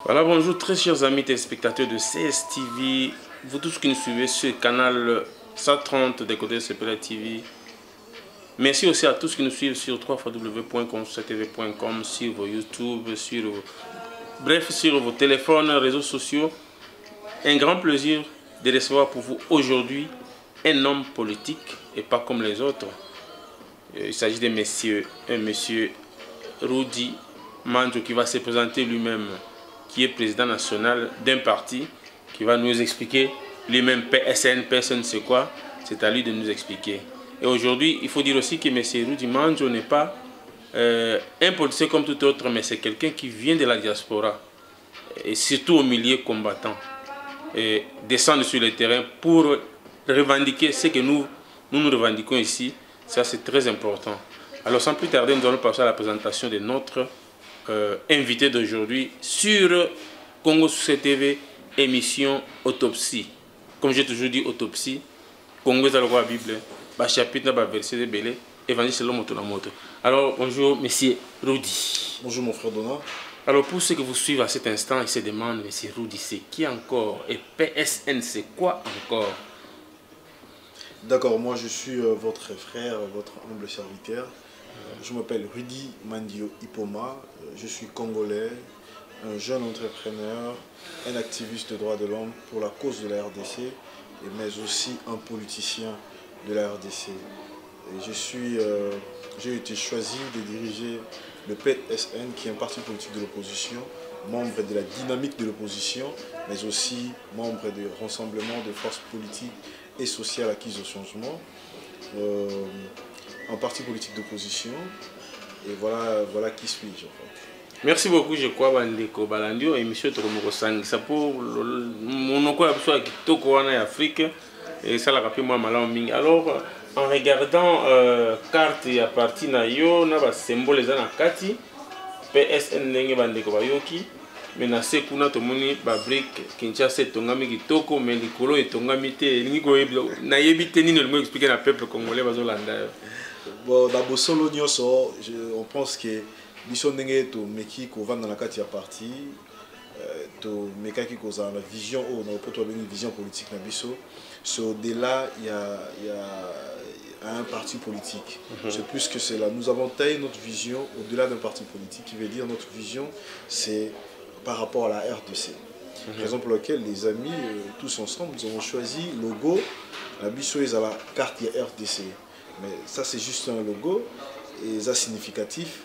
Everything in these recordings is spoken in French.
Voilà, bonjour très chers amis téléspectateurs de CSTV, vous tous qui nous suivez sur le canal 130 des côtés de CPL TV. Merci aussi à tous qui nous suivent sur www.consctv.com, sur vos YouTube, sur vos téléphones, réseaux sociaux. Un grand plaisir de recevoir pour vous aujourd'hui un homme politique et pas comme les autres. Il s'agit de monsieur Rudi Mandjo qui va se présenter lui-même, qui est président national d'un parti, qui va nous expliquer lui-même PSN, personne c'est quoi, c'est à lui de nous expliquer. Et aujourd'hui, il faut dire aussi que M. Rudi Mandjo n'est pas un politicien comme tout autre, mais c'est quelqu'un qui vient de la diaspora, et surtout au milieu combattant, et descendre sur le terrain pour revendiquer ce que nous revendiquons ici. Ça, c'est très important. Alors, sans plus tarder, nous allons passer à la présentation de notre invité d'aujourd'hui sur Congo TV, émission Autopsie. Comme j'ai toujours dit, Autopsie, Congo est la Bible, chapitre, verset de Belé, évangile selon Moto. Alors, bonjour, monsieur Rudi. Bonjour, mon frère Donat. Alors, pour ceux que vous suivez à cet instant, ils se demandent, monsieur Rudi, c'est qui encore? Et PSN, c'est quoi encore? D'accord, moi je suis votre frère, votre humble serviteur. Je m'appelle Rudi Mandjo Ipoma, je suis congolais, un jeune entrepreneur, un activiste de droits de l'homme pour la cause de la RDC, mais aussi un politicien de la RDC. J'ai été choisi de diriger le PSN, qui est un parti politique de l'opposition, membre de la dynamique de l'opposition, mais aussi membre du rassemblement des forces politiques et sociales acquises au changement. Un parti politique d'opposition, et voilà qui suis-je en fait. Merci beaucoup, je crois, Bandeko Balandio, et monsieur Toromoko Sang. Ça pour mon Kitoko en Afrique, et ça l'a rappelé moi Malaming. Alors, en regardant carte et à partir de yo, on a des symboles dans Kati, PSN Nenge Bandeko Bayoki, mais na se kuna tomoni ba brique Kinshasa tongami kitoko, mais likolo etongami te, ningo na yebite ni le mot expliquer na peuple congolais bazolanda. Bon, d'abord, on pense que mission ndenge to meki ko vanda na kati ya parti to mekaki ko za la vision na poto une vision politique na biso. So au-delà il y a un parti politique. C'est plus que cela. Nous avons taillé notre vision au-delà d'un parti politique, qui veut dire notre vision c'est par rapport à la RDC. Raison pour laquelle les amis tous ensemble nous avons choisi le logo la biso est à la carte ya RDC. Mais ça c'est juste un logo et ça significatif.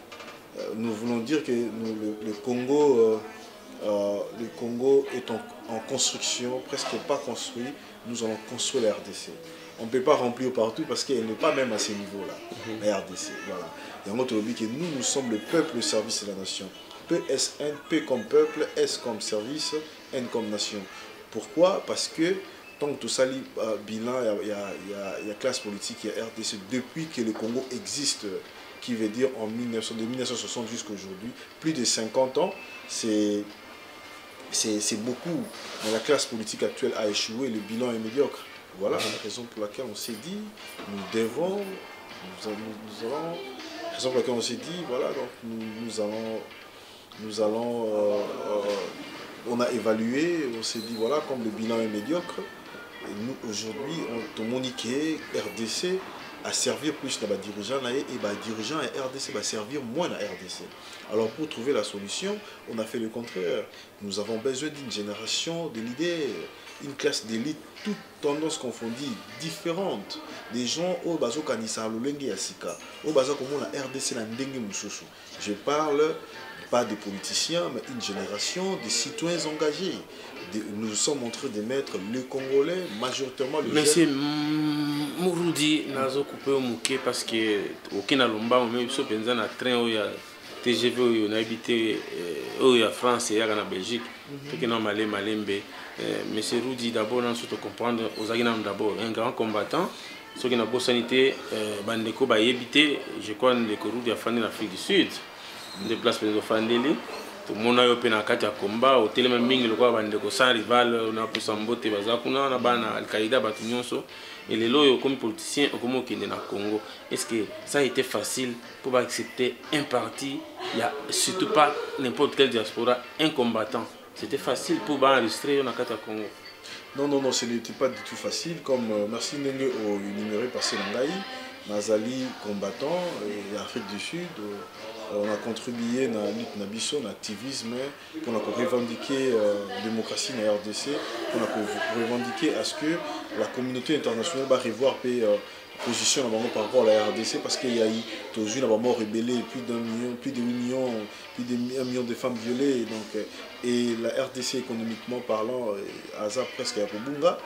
Nous voulons dire que le Congo est en construction, presque pas construit. Nous allons construire la RDC. On ne peut pas remplir partout parce qu'elle n'est pas même à ce niveau-là, la RDC. Voilà. Et en notre lobby que nous sommes le peuple au service de la nation. PSN, P comme peuple, S comme service, N comme nation. Pourquoi? Parce que tant que tout ça, bilan, il y a classe politique, il y a RDC depuis que le Congo existe, qui veut dire de 1960 jusqu'à aujourd'hui, plus de 50 ans, c'est beaucoup. Mais la classe politique actuelle a échoué, le bilan est médiocre. Voilà la raison pour laquelle on s'est dit, raison pour laquelle on s'est dit, voilà, donc on a évalué, on s'est dit, voilà, comme le bilan est médiocre, et nous aujourd'hui on communiqué RDC à servir plus de dirigeants et dirigeants et RDC va servir moins à RDC. Alors pour trouver la solution, on a fait le contraire. Nous avons besoin d'une génération de leaders, une classe d'élite, toutes tendances confondues, différentes. Des gens au bazo kanisa lolenge yasika, au bazo comme la RDC la ndenge mususu. Je parle pas des politiciens, mais une génération de citoyens engagés. Nous sommes en train de mettre les Congolais, majoritairement les Monsieur Rudi, nazo coupé au mouké parce que aucun alomba on met sur penza na train où il y a TGV on a habité où il y a France et il y a en Belgique. Tout que non malembe. Monsieur Rudi d'abord on se comprendre aux aguinam d'abord un grand combattant. Ceux qui n'ont pas sanité, bandeko ba habité, je crois que Rudi a fait en Afrique du Sud. Des places pour les Fandeli. Tout le monde a eu un combat. Au téléma mingi le quoi bandeko sans rival, on a pu s'embotter bazakuna, on a bana Al-Qaïda batunyonso. Et les lois comme politiciens comme au Kenya Congo. Est-ce que ça a été facile pour accepter un parti? Il y a surtout pas n'importe quelle diaspora, un combattant. c'était facile pour enregistrer au Congo. Non, non, non, ce n'était pas du tout facile. Comme merci Nenge au numéro passé Nangaï, Nazali combattant et Afrique du Sud, on a contribué à la lutte Nabiso, à l'activisme, pour revendiquer la démocratie dans la RDC, pour revendiquer à ce que la communauté internationale va revoir position par rapport à la RDC parce qu'il y a eu toujours une mort rébellée, plus de 8 millions, plus de 1 million de femmes violées. Donc, et la RDC économiquement parlant, hasard presque à Kobunga,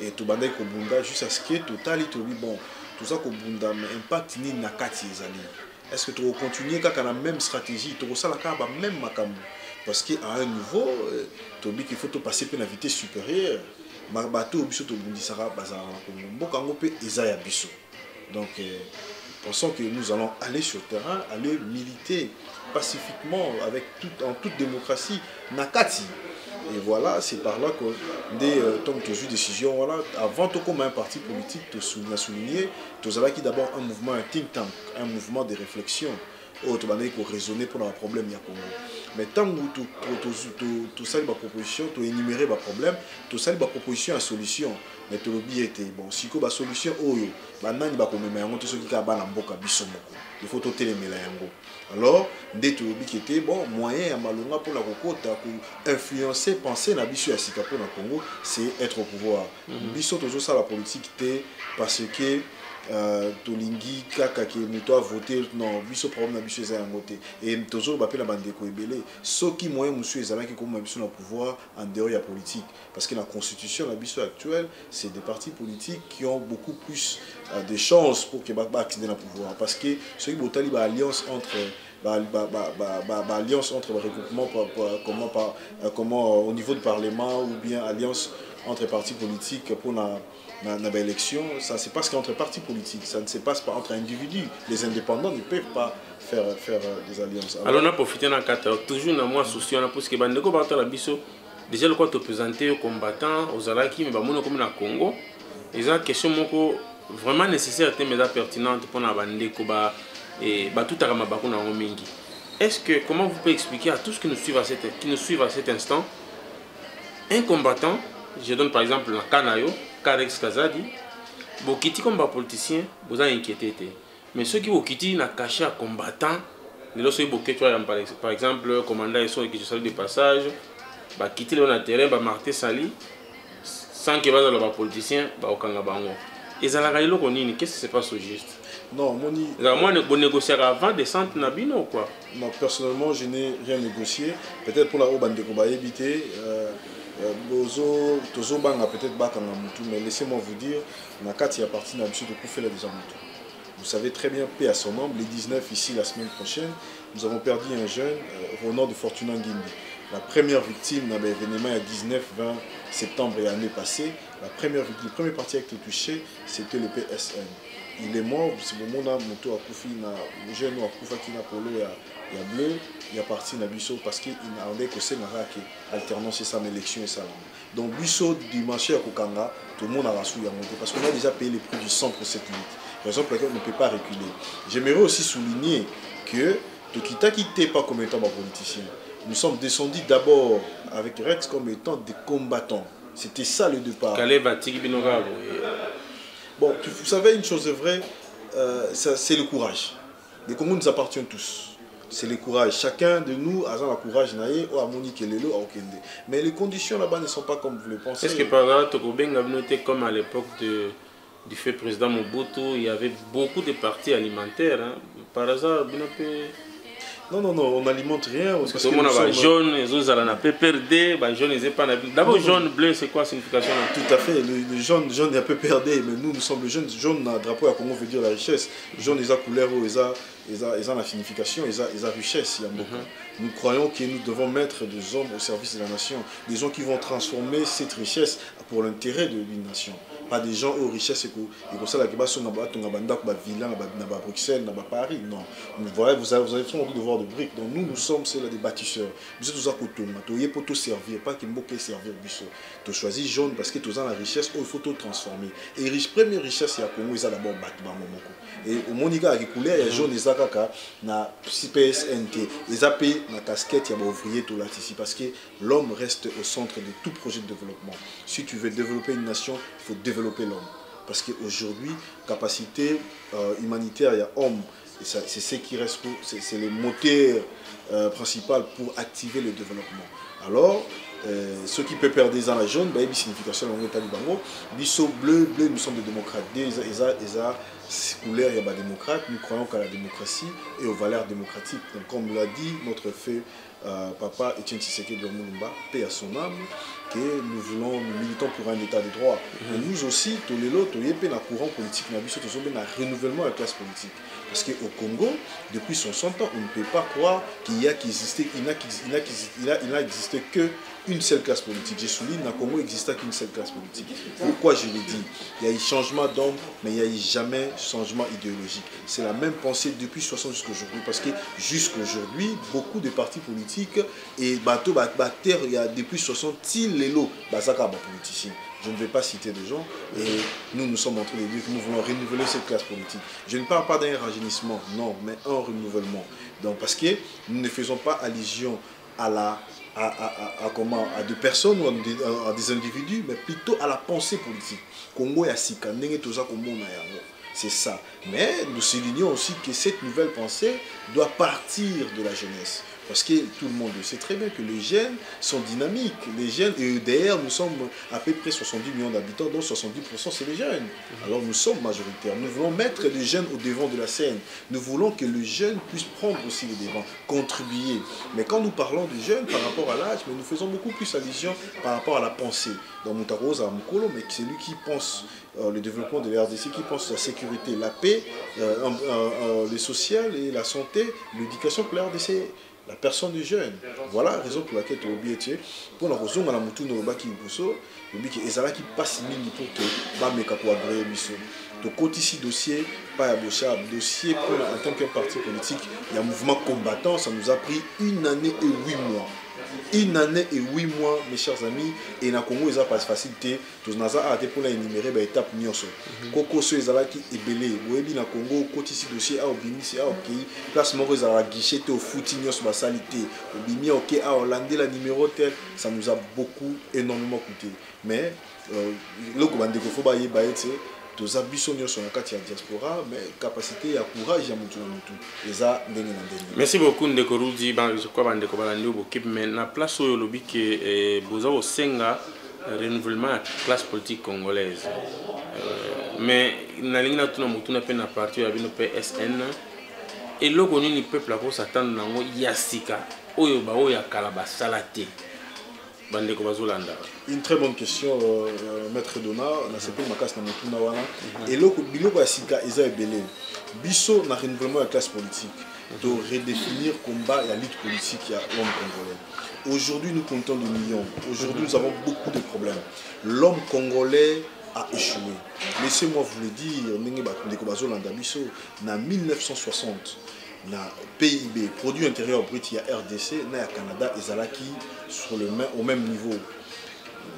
et tout bandé Kobunga, juste à ce que total, bon, tout ça Kobunga, mais impact ni nakati les alliés. Est-ce que tu vas continuer avec la même stratégie, tu vas la même makambu? Parce qu'à un niveau, il faut passer par une vitesse supérieure. Donc, pensons que nous allons aller sur le terrain, aller militer pacifiquement en toute démocratie. Nakati. Et voilà, c'est par là que dès tant que tu as décision, voilà, avant tout comme un parti politique, tu as souligné, tu as d'abord un mouvement, un think tank, un mouvement de réflexion. Tu vas raisonner pour un problème il y a Congo. Mais tant que tu sais ma proposition, tu énumérer ma problème, tu sais ma proposition à solution. Mais tu l'oublies était bon. Si tu as solution, maintenant il va comme mais tu sais qu'il y a un mboka bisomoko. Il faut tout téléméla yango. Alors dès tu l'oublies qui était bon moyen à malonga pour la kokota pour influencer, penser na biso ya sika pour na Congo, c'est être au pouvoir. Biso toujours ça la politique était parce que tolingi kaka ke muto a voté non biso problème na biso eza yango te et toujours ba pela bandeko ebele soki moyen monsieur ezalaki comme biso na pouvoir en dehors ya politique parce que la constitution la biso actuelle c'est des partis politiques qui ont beaucoup plus de chances pour que ba accéder au pouvoir parce que ceux qui botali ba alliance entre alliance entre regroupement comment au niveau du parlement ou bien alliance entre partis politiques pour la élection, ça se passe qu'entre partis politiques, ça ne se passe pas entre individus. Les indépendants ne peuvent pas faire des alliances. Alors on a profité dans le cadre, toujours dans moi souci, on a posé que Bandeko Bato la Bisso, déjà le quoi te présenter aux combattants, aux Alaki, mais comme na Congo, ils ont une question vraiment nécessaire, mais pertinente pour la Bandeko et tout à Ramabako na Omingi. Est-ce que, comment vous pouvez expliquer à tous qui nous suivent à cet instant, un combattant, je donne par exemple la Kanayo, Karex Kazadi, Bokiti comme politicien, vous avez inquiété. Mais ceux qui ont quitté na caché à combattant, par exemple, commandant et qui se salue de passage, bah quitter le terrain, bah marquer sali, sans que va dans le politicien, bah au Kangabango. Et ça la gagne qu'est-ce qui se passe au juste? Non, Moni. Moi, on négocier avant des centres Nabino ou quoi? Non, personnellement, je n'ai rien négocié. Peut-être pour la Obande de Koba éviter. Tozo banga peut-être bakanga mutu, mais laissez-moi vous dire, Nakati a parti de Koufela des Amutu. Vous savez très bien, paix à son nombre, les 19 ici la semaine prochaine, nous avons perdu un jeune au nord de Fortuna Ngimbi. La première victime d'un événement il y a 19-20 septembre et l'année passée, la première victime, le premier parti qui a été touché, c'était le PSN. Il est mort, c'est le moment où Moto a Koufi, le jeune a Koufa qui n'a polo, il y a bleu, il y a parti na Bisso parce qu'il n'a rien que c'est alternance et ça, l'élection et ça. Donc Bisso dimanche à Kokanga, tout le monde a reçu monté parce qu'on a déjà payé les prix du sang pour cette lutte. Raison pour laquelle on ne peut pas reculer. J'aimerais aussi souligner que Tokita quitté pas comme étant un politicien. Nous sommes descendus d'abord avec Rex comme étant des combattants. C'était ça le départ. Bon, vous savez, une chose est vraie, c'est le courage. Les Congos nous appartiennent tous. C'est le courage. Chacun de nous a le courage. Mais les conditions là-bas ne sont pas comme vous le pensez. Est-ce que par exemple, Tokobeng a noté comme à l'époque du fait président Mobutu, il y avait beaucoup de partis alimentaires. Hein. Par hasard, non, non, non, on n'alimente rien. Parce que tout le monde a jaune, les autres ont PPRD, jaune, ils n'ont pas. D'abord, jaune, bleu, c'est quoi la signification? Tout à fait, le jaune, il y a PPRD, mais nous sommes le jaune. Jaune, le drapeau, à Congo veut dire la richesse. Jaune, ils ont couleur, ils ont la signification, ils ont la richesse. Nous croyons que nous devons mettre des hommes au service de la nation, des gens qui vont transformer cette richesse pour l'intérêt de l'une nation. pas des gens aux richesses et comme ça, là, qui sont dans la villa, dans Bruxelles, dans Paris. Non. Vous avez vraiment envie de voir de briques. Donc nous sommes ceux-là des bâtisseurs. Nous sommes tous à côté. Nous pour tout servir, pas qu'il faut servir. Tu choisis jaune parce que tu as la richesse, il faut tout transformer. Et première richesse, il y a Congo, il y a d'abord bâtiment. Et au Monica, il y a jaune, il y a CPSNT, il y a la casquette, il y a ouvrier, tout là ici. Parce que l'homme reste au centre de tout projet de développement. Si tu veux développer une nation, il faut développer l'homme. Parce qu'aujourd'hui, capacité humanitaire, il y a homme. C'est ce qui reste, c'est le moteur principal pour activer le développement. Alors, ceux qui peuvent perdre dans la jaune, il y a une signification dans l'état du Bango. Bisso bleu, nous sommes des démocrates. Couleur, il y a des démocrates. Nous croyons qu'à la démocratie et aux valeurs démocratiques. Donc, comme l'a dit notre fait papa Etienne Tshisekedi de Mulumba, paix à son âme, que nous militons pour un état de droit. Et nous aussi, tous les lots, il y a un courant politique, il y a un renouvellement de la classe politique. Parce qu'au Congo, depuis 60 ans, on ne peut pas croire qu'il n'a existé qu'une seule classe politique. Je souligne, au Congo, il n'existait qu'une seule classe politique. Pourquoi je l'ai dit? Il y a eu changement d'homme, mais il n'y a eu jamais changement idéologique. C'est la même pensée depuis 60 jusqu'à aujourd'hui. Parce que jusqu'aujourd'hui, beaucoup de partis politiques et bateau, il y a depuis 60 les lots, politiciens. Je ne vais pas citer de gens, et nous sommes en train de dire que nous voulons renouveler cette classe politique. Je ne parle pas d'un rajeunissement, non, mais un renouvellement. Donc, parce que nous ne faisons pas allusion à des personnes ou à des individus, mais plutôt à la pensée politique. Congo ya sika, c'est ça. Mais nous soulignons aussi que cette nouvelle pensée doit partir de la jeunesse. Parce que tout le monde sait très bien que les jeunes sont dynamiques. Les jeunes, et d'ailleurs, nous sommes à peu près 70 millions d'habitants, dont 70% c'est les jeunes. Alors nous sommes majoritaires. Nous voulons mettre les jeunes au devant de la scène. Nous voulons que les jeunes puissent prendre aussi le devant, contribuer. Mais quand nous parlons de jeunes par rapport à l'âge, nous faisons beaucoup plus allusion par rapport à la pensée. Dans Moutarosa, Mukolo, mais c'est lui qui pense le développement de la RDC, qui pense la sécurité, la paix, le social et la santé, l'éducation pour la RDC. La personne du jeune. Voilà la raison pour laquelle tu as oublié. Pour la raison, on a moutou no baki buso, le ezala qui passe mini pour que ba meka ko agréer biso. Donc quand ici dossier pas à bocha, dossier pour en tant que parti politique, il y a un mouvement combattant, ça nous a pris 1 année et 8 mois. 1 année et 8 mois, mes chers amis, et na Congo, ils n'ont pas de facilité. Tous les gens pour énumérer les étapes. Koko, ceux qui sont belé. Boebi na Congo, côté ici dossier, à Obimisi, à OK. Place Moro, ils ont la guichet au footing, sur la salité. Obimi, OK, à Hollandais, la numéro tel. Ça nous a beaucoup, énormément coûté. Mais, le commandé, il faut bailler, tous abusons sur la carte diaspora, mais capacité à courage à mutu. Merci beaucoup Ndeko Rudi, je crois Ndeko Balandi au Bokip, mais na place où le bic est boza au Senga renouvellement de la classe politique congolaise. Mais na linga tuna mutu na pe na parti à bino PSN et le connu ni peuple pour s'attendre nango yasika oyo ba oya kalaba salate. Une très bonne question, Maître Dona. On a sepé ma casse dans mon tournawana. Et là, biloko ya sika eza ebele. Biso na renouvellement de la classe politique. De redéfinir combat et la lutte politique à l'homme congolais. Aujourd'hui, nous comptons des millions. Aujourd'hui, nous avons beaucoup de problèmes. L'homme congolais a échoué. Laissez-moi vous le dire, en 1960, na PIB, produit intérieur brut, il y a RDC, na Canada et Zalaki au même niveau.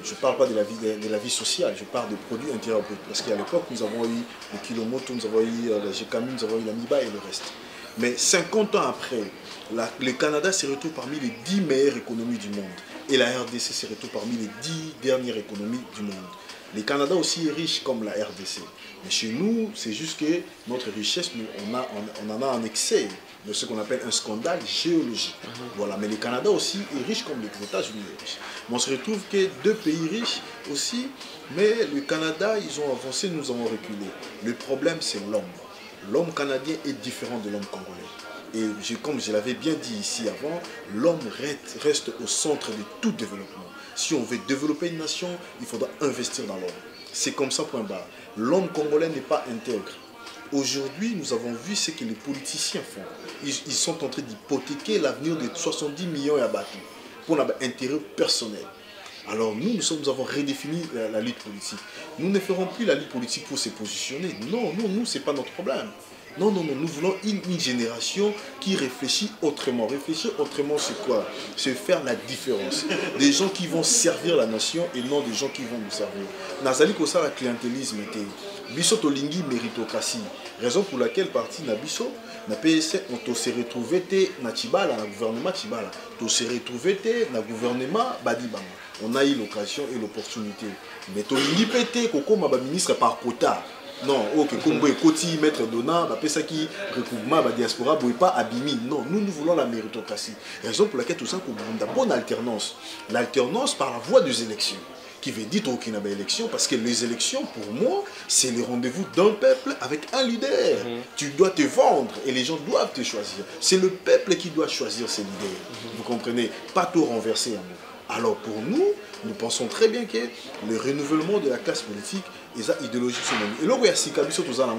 Je ne parle pas de la vie sociale, je parle de produit intérieur brut. Parce qu'à l'époque, nous avons eu le Kilomoto, nous avons eu la GKMU, nous avons eu la MIBA et le reste. Mais 50 ans après, le Canada se retrouve parmi les 10 meilleures économies du monde. Et la RDC se retrouve parmi les 10 dernières économies du monde. Le Canada aussi est riche comme la RDC. Mais chez nous, c'est juste que notre richesse, on en a en excès de ce qu'on appelle un scandale géologique. Voilà. Mais le Canada aussi est riche comme les États-Unis. Mais on se retrouve que 2 pays riches aussi, mais le Canada, ils ont avancé, nous avons reculé. Le problème, c'est l'homme. L'homme canadien est différent de l'homme congolais. Et comme je l'avais bien dit ici avant, l'homme reste au centre de tout développement. Si on veut développer une nation, il faudra investir dans l'homme. C'est comme ça, point barre. L'homme congolais n'est pas intègre. Aujourd'hui, nous avons vu ce que les politiciens font. Ils sont en train d'hypothéquer l'avenir de 70 millions à battre pour un intérêt personnel. Alors nous avons redéfini la lutte politique. Nous ne ferons plus la lutte politique pour se positionner. Non, nous, ce n'est pas notre problème. Non, nous voulons une génération qui réfléchit autrement. Réfléchir autrement, c'est quoi? C'est faire la différence. Des gens qui vont servir la nation et non des gens qui vont nous servir. Nazali Kosa, la clientélisme était. Biso Tolingi méritocratie. Raison pour laquelle parti na biso, na PSC, on s'est retrouvé na Chibala, na gouvernement Chibala. On s'est retrouvé na gouvernement Badibanga. On a eu l'occasion et l'opportunité. Mais Tolingi pété, Koko Maba ministre par quota. Non, ok, comme vous écoutez, maître Dona, ça qui recouvrement, la diaspora, vous pas abîmé. Non, nous voulons la méritocratie. Raison pour laquelle tout ça, nous avons une bonne alternance. L'alternance par la voie des élections. Qui veut dire qu'il y a une élection, parce que les élections, pour moi, c'est le rendez-vous d'un peuple avec un leader. Tu dois te vendre et les gens doivent te choisir. C'est le peuple qui doit choisir ses leaders. Vous comprenez? Pas tout renverser. Alors pour nous, nous pensons très bien que le renouvellement de la classe politique est une idéologie. Et là, il y a Sikabiso, tout ça,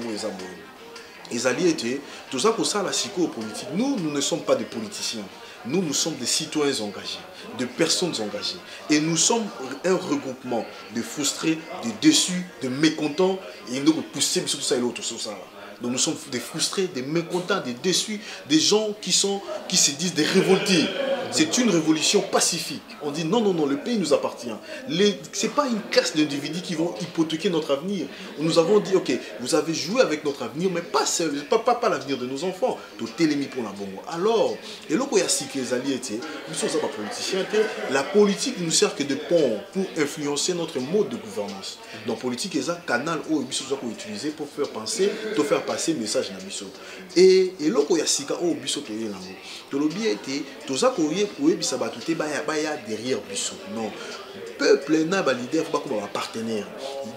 les alliés étaient, tout ça pour ça, la psycho-politique. Nous ne sommes pas des politiciens. Nous sommes des citoyens engagés, de personnes engagées. Et nous sommes un regroupement de frustrés, de déçus, de mécontents. Et nous poussons tout ça et l'autre sur ça. Donc nous sommes des frustrés, des mécontents, des déçus, des gens qui se disent des révoltés. C'est une révolution pacifique. On dit non, le pays nous appartient. Ce n'est pas une classe d'individus qui vont hypothéquer notre avenir. Nous avons dit, ok, vous avez joué avec notre avenir, mais pas l'avenir de nos enfants. Alors, et là, il y a six alliés étaient, nous sommes pas politiciens, la politique ne nous sert que de pont pour influencer notre mode de gouvernance. Donc, politique est un canal où nous sommes utilisés pour faire passer le message dans le Et là, il y a six cas où nous sommes derrière Bissot. Non. Peuple n'a pas leader, pas comme un partenaire.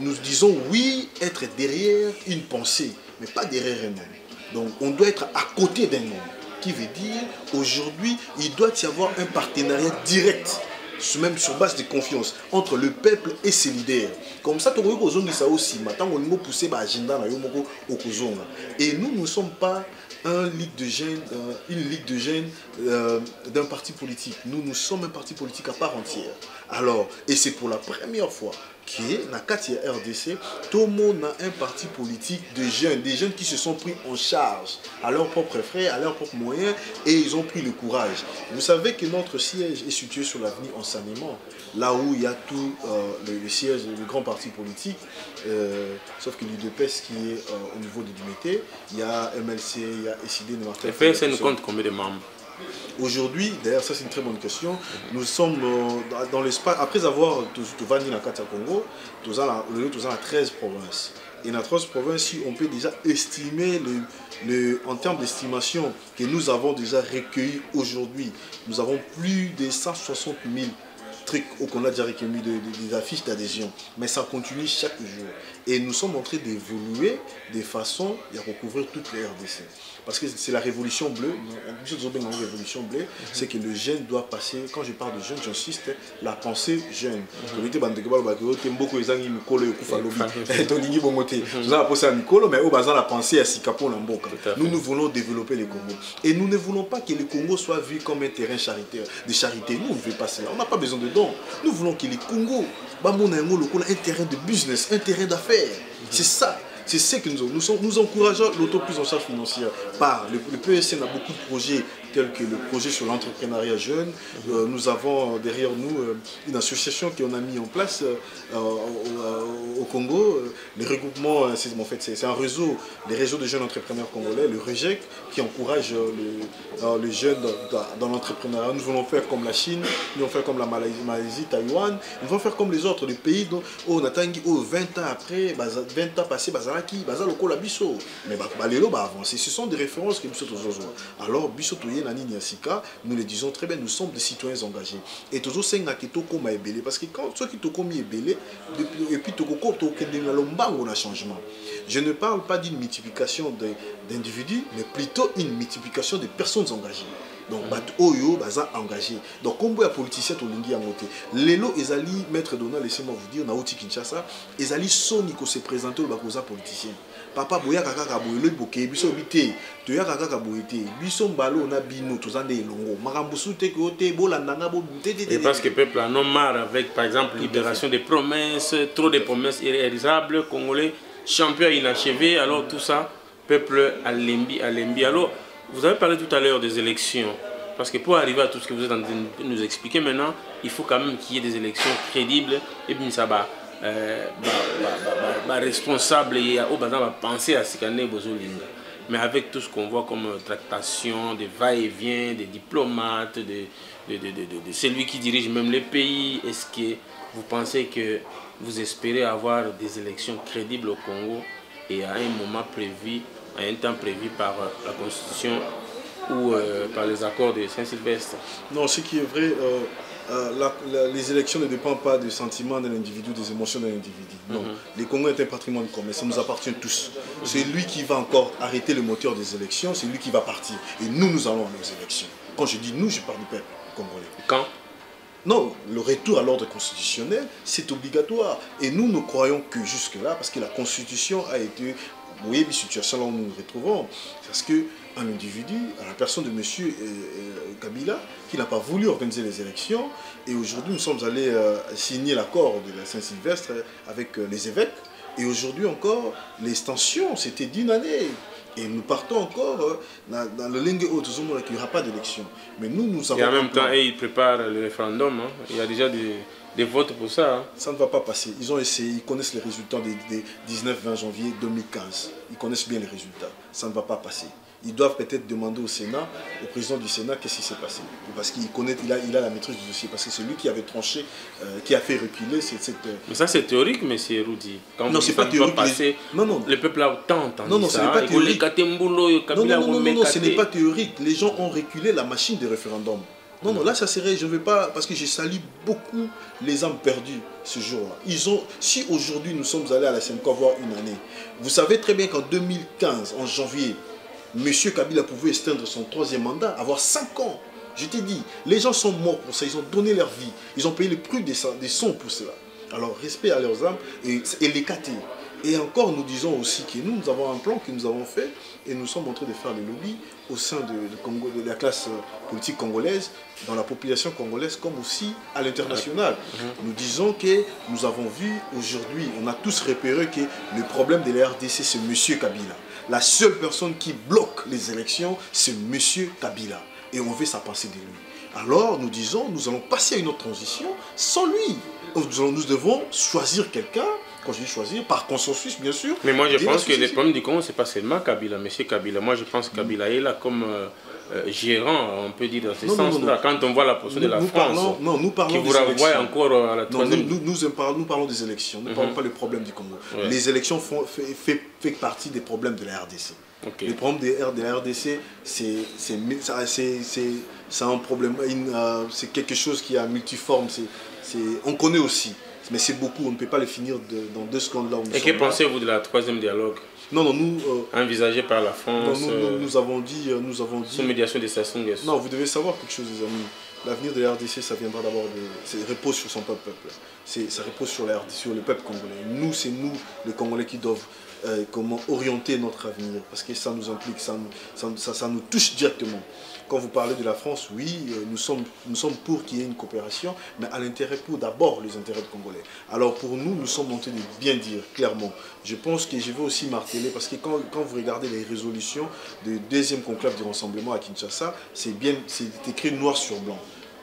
Nous disons oui, être derrière une pensée, mais pas derrière un homme. Donc on doit être à côté d'un homme. Qui veut dire, aujourd'hui, il doit y avoir un partenariat direct, même sur base de confiance, entre le peuple et ses leaders. Comme ça, tu vois ça aussi. Maintenant, on va pousser l'agenda. Et nous ne sommes pas une ligue de jeunes d'un parti politique. Nous sommes un parti politique à part entière. Alors, et c'est pour la première fois que dans la RDC, tout le monde a un parti politique de jeunes, des jeunes qui se sont pris en charge à leurs propres frais, à leurs propres moyens, et ils ont pris le courage. Vous savez que notre siège est situé sur l'avenue Enseignement, là où il y a tout le siège du grand parti politique, sauf que l'UDPS qui est au niveau de l'UMT, il y a MLC, il y a SID, le PSN compte combien de membres? Aujourd'hui, d'ailleurs, ça c'est une très bonne question. Nous sommes dans l'espace, après avoir tout vendu dans le Congo, nous avons 13 provinces. Et dans 13 provinces, on peut déjà estimer, en termes d'estimation, que nous avons déjà recueilli aujourd'hui. Nous avons plus de 160 000 trucs qu'on a déjà recueilli des affiches d'adhésion. Mais ça continue chaque jour. Et nous sommes en train d'évoluer de façon à recouvrir toutes les RDC. Parce que c'est la révolution bleue. Révolution bleue, c'est que le jeune doit passer, quand je parle de jeune, j'insiste, la pensée jeune. Nous voulons développer le Congo. Et nous ne voulons pas que le Congo soit vu comme un terrain de charité. Nous ne voulons pas cela. On n'a pas besoin de dons. Nous voulons que le Congo soit un terrain de business, un terrain d'affaires. C'est ça. C'est ce que nous encourageons l'autoprise en charge financière par le PSN a beaucoup de projets tels que le projet sur l'entrepreneuriat jeune. Nous avons derrière nous une association qu'on a mis en place au Congo. Le regroupement, c'est un réseau, les réseaux de jeunes entrepreneurs congolais, le REGEC, qui encourage les jeunes dans l'entrepreneuriat. Nous voulons faire comme la Chine, nous voulons faire comme la Malaisie, Taïwan, nous voulons faire comme les autres, les pays dont on attend 20 ans après, 20 ans passés, mais avancer. Ce sont des références que alors nous le disons très bien, nous sommes des citoyens engagés. Et toujours c'est parce que quand ceux qui te commis belé et puis un changement. Je ne parle pas d'une multiplication d'individus, mais plutôt une multiplication de personnes engagées. Donc, Oyo, baza engagé. Donc, comme les politiciens, Tolingi Angote, Lelo, Ezali, maître Donald, laissez-moi vous dire, Naouti Kinshasa, Ezali, Soniko se présenter aux politiciens. papa boya kaka boye le boke biso bité to ya kaka boye té biso mbalo na bino tozande elongo makambusu te ko te bolandanga bo té. Et parce que le peuple en a marre avec par exemple libération des promesses, trop de promesses irréalisables, Congolais champion inachevé, alors tout ça peuple alembi. Alors vous avez parlé tout à l'heure des élections. Parce que pour arriver à tout ce que vous êtes en train de nous expliquer maintenant, il faut quand même qu'il y ait des élections crédibles et puis ça va responsable et au va penser à ce qu'on est besoin. Mais avec tout ce qu'on voit comme tractation, des va-et-vient, des diplomates, de celui qui dirige même les pays, est-ce que vous pensez que vous espérez avoir des élections crédibles au Congo et à un moment prévu, à un temps prévu par la Constitution ou par les accords de Saint-Sylvestre? Non, ce qui est vrai, les élections ne dépendent pas des sentiments de l'individu, des émotions de l'individu. Non, les Congo est un patrimoine commun, ça nous appartient tous. C'est lui qui va encore arrêter le moteur des élections, c'est lui qui va partir. Et nous allons aller aux élections. Quand je dis nous, je parle du peuple congolais. Quand? Non, le retour à l'ordre constitutionnel, c'est obligatoire. Et nous, nous croyons que jusque-là, parce que la Constitution a été... Vous voyez la situation là où nous nous retrouvons, parce qu'un individu, à la personne de M. Kabila, qui n'a pas voulu organiser les élections, et aujourd'hui nous sommes allés signer l'accord de la Saint-Sylvestre avec les évêques, et aujourd'hui encore, l'extension, c'était d'1 année. Et nous partons encore dans le Lengue Haut, qu'il n'y aura pas d'élection. Mais nous avons... Et en même temps, ils préparent le référendum, hein. Il y a déjà des votes pour ça. Hein. Ça ne va pas passer. Ils ont essayé, ils connaissent les résultats des 19-20 janvier 2015. Ils connaissent bien les résultats. Ça ne va pas passer. Ils doivent peut-être demander au Sénat, au président du Sénat, qu'est-ce qui s'est passé. Parce qu'il connaît, il a la maîtrise du dossier. Parce que c'est lui qui avait tranché, qui a fait reculer cette... Mais ça c'est théorique, M. Roudi. Quand non, c'est pas théorique. Le peuple a tant entendu non, ça. Ce n'est pas théorique. Non, ce n'est pas théorique. Les gens ont reculé la machine de référendum. Non, non, là, ça serait, je ne veux pas, parce que j'ai sali beaucoup les âmes perdues ce jour-là. Si aujourd'hui nous sommes allés à la Sénat voir 1 année, vous savez très bien qu'en 2015, en janvier, M. Kabila pouvait extendre son 3e mandat, avoir 5 ans. Je t'ai dit, les gens sont morts pour ça, ils ont donné leur vie, ils ont payé le prix des sons pour cela. Alors, respect à leurs âmes et les cater. Et encore, nous disons aussi que nous avons un plan que nous avons fait et nous sommes en train de faire le lobby au sein de la classe politique congolaise, dans la population congolaise comme aussi à l'international. Nous disons que nous avons vu aujourd'hui, on a tous repéré que le problème de la RDC, c'est M. Kabila. La seule personne qui bloque les élections, c'est M. Kabila. Et on veut sa pensée de lui. Alors nous disons, nous allons passer à une autre transition sans lui. Nous devons choisir quelqu'un. Quand je dis choisir, par consensus, bien sûr. Mais moi, je pense que le problème du Congo, ce n'est pas seulement Kabila, M. Kabila. Moi, je pense que Kabila est là comme gérant, on peut dire, dans ce sens-là. Quand on voit la position de la France, nous parlons qui vous renvoie encore à la troisième... Nous parlons des élections, nous ne parlons pas des problèmes du Congo. Ouais. Les élections font partie des problèmes de la RDC. Okay. Les problèmes de la RDC, c'est un problème, c'est quelque chose qui est multiforme, on connaît aussi. Mais c'est beaucoup, on ne peut pas le finir dans 2 secondes là où nous sommes. Et que pensez-vous de la 3e dialogue? Non, nous... envisagé par la France. Non, nous avons dit... Sous médiation des Sassou Nguesso. Non, vous devez savoir quelque chose, les amis. L'avenir de la RDC, ça viendra d'abord ça repose sur son peuple. Ça repose sur la RDC, sur le peuple congolais. Nous, c'est nous, les Congolais, qui doivent comment orienter notre avenir. Parce que ça nous implique, ça nous touche directement. Quand vous parlez de la France, oui, nous sommes pour qu'il y ait une coopération, mais à l'intérêt pour d'abord les intérêts congolais. Alors pour nous, nous sommes en train de bien dire, clairement. Je pense que je vais aussi marteler, parce que quand vous regardez les résolutions du 2e conclave du rassemblement à Kinshasa, c'est écrit noir sur blanc.